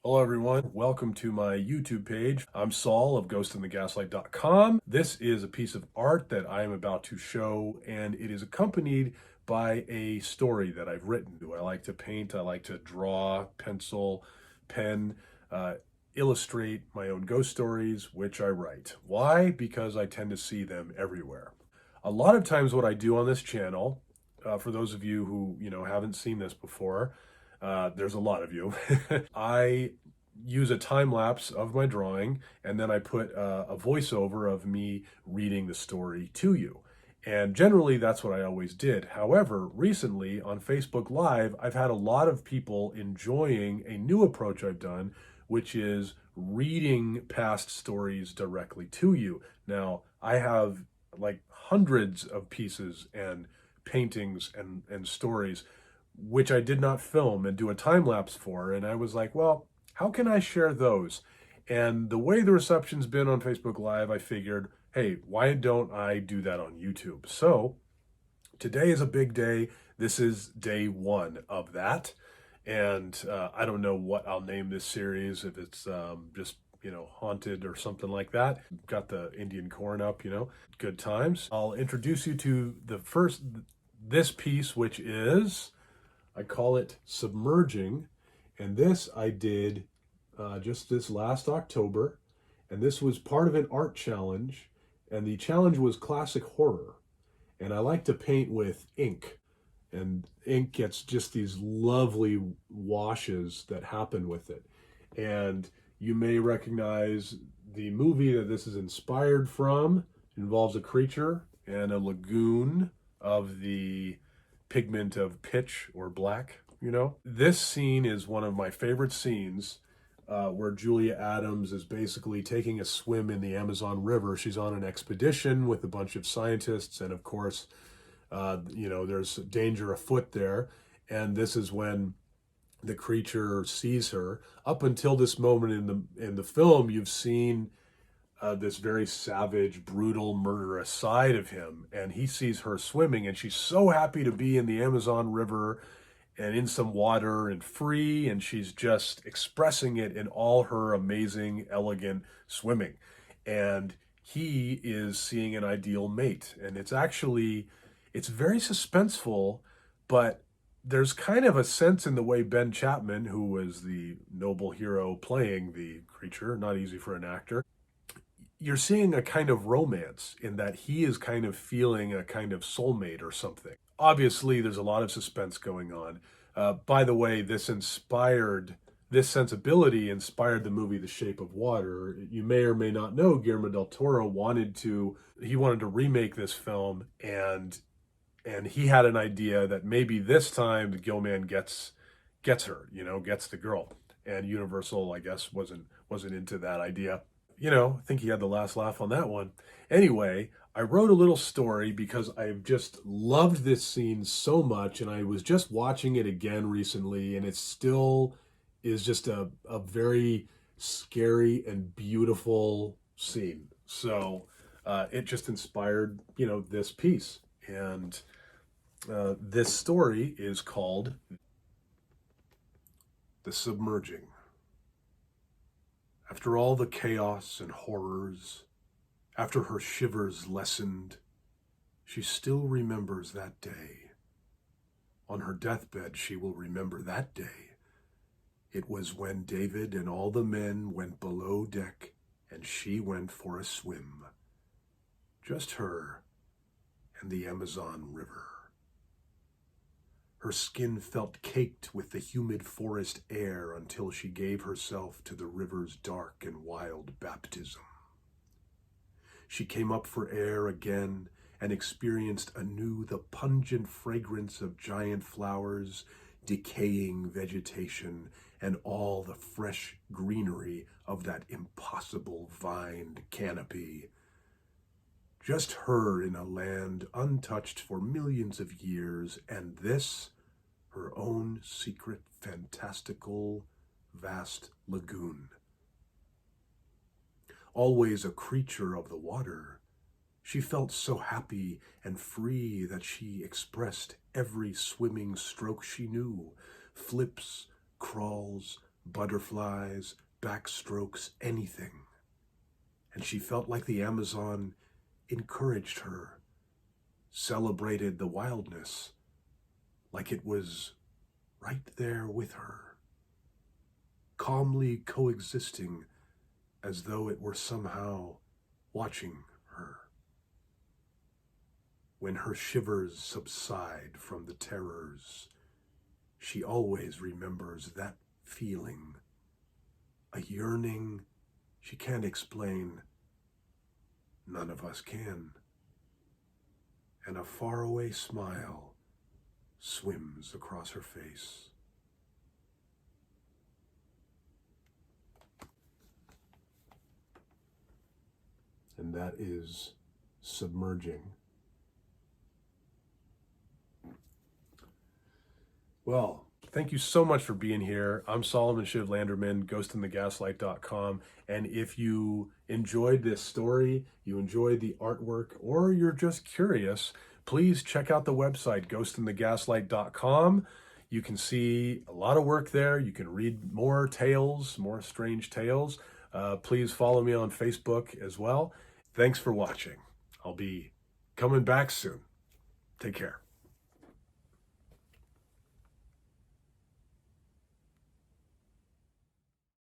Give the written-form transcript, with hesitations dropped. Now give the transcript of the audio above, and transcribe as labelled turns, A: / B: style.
A: Hello everyone, welcome to my YouTube page. I'm Saul of ghostinthegaslight.com. This is a piece of art that I am about to show, and it is accompanied by a story that I've written. I like to paint, I like to draw, pencil, pen, illustrate my own ghost stories, which I write. Why? Because I tend to see them everywhere. A lot of times what I do on this channel, for those of you who haven't seen this before, there's a lot of you. I use a time lapse of my drawing, and then I put a voiceover of me reading the story to you. And generally, that's what I always did. However, recently on Facebook Live, I've had a lot of people enjoying a new approach I've done, which is reading past stories directly to you. Now, I have like hundreds of pieces and paintings and stories which I did not film and do a time lapse for. And I was like, well, how can I share those? And the way the reception's been on Facebook Live, I figured, hey, why don't I do that on YouTube? So today is a big day. This is day one of that. And I don't know what I'll name this series, if it's just haunted or something like that. Got the Indian corn up, good times. I'll introduce you to this piece, which is, I call it Submerging, and this I did just this last October, and this was part of an art challenge, and the challenge was classic horror, and I like to paint with ink, and ink gets just these lovely washes that happen with it, and you may recognize the movie that this is inspired from. It involves a creature and a lagoon of the pigment of pitch or black, This scene is one of my favorite scenes, where Julia Adams is basically taking a swim in the Amazon River. She's on an expedition with a bunch of scientists, and of course, there's danger afoot there. And this is when the creature sees her. Up until this moment in the film, you've seen this very savage, brutal, murderous side of him, and he sees her swimming, and she's so happy to be in the Amazon River and in some water and free, and she's just expressing it in all her amazing, elegant swimming. And he is seeing an ideal mate, and it's very suspenseful, but there's kind of a sense in the way Ben Chapman, who was the noble hero playing the creature, not easy for an actor, you're seeing a kind of romance in that he is kind of feeling a kind of soulmate or something. Obviously, there's a lot of suspense going on. By the way, this sensibility inspired the movie The Shape of Water. You may or may not know, Guillermo del Toro wanted to remake this film, and he had an idea that maybe this time the Gill Man gets her, gets the girl. And Universal, I guess, wasn't into that idea. I think he had the last laugh on that one. Anyway, I wrote a little story because I've just loved this scene so much, and I was just watching it again recently, and it still is just a very scary and beautiful scene. So it just inspired, this piece. And this story is called The Submerging. After all the chaos and horrors, after her shivers lessened, she still remembers that day. On her deathbed, she will remember that day. It was when David and all the men went below deck, and she went for a swim. Just her and the Amazon River. Her skin felt caked with the humid forest air until she gave herself to the river's dark and wild baptism. She came up for air again and experienced anew the pungent fragrance of giant flowers, decaying vegetation, and all the fresh greenery of that impossible vined canopy. Just her in a land untouched for millions of years, and this, her own secret, fantastical, vast lagoon. Always a creature of the water, she felt so happy and free that she expressed every swimming stroke she knew, flips, crawls, butterflies, backstrokes, anything. And she felt like the Amazon encouraged her, celebrated the wildness, like it was right there with her, calmly coexisting as though it were somehow watching her. When her shivers subside from the terrors, she always remembers that feeling, a yearning she can't explain, none of us can, and a faraway smile swims across her face. And that is Submerging. Well, thank you so much for being here. I'm Solomon Shiv Landerman, ghostinthegaslight.com. And if you enjoyed this story, you enjoyed the artwork, or you're just curious, please check out the website, ghostinthegaslight.com. You can see a lot of work there. You can read more tales, more strange tales. Please follow me on Facebook as well. Thanks for watching. I'll be coming back soon. Take care.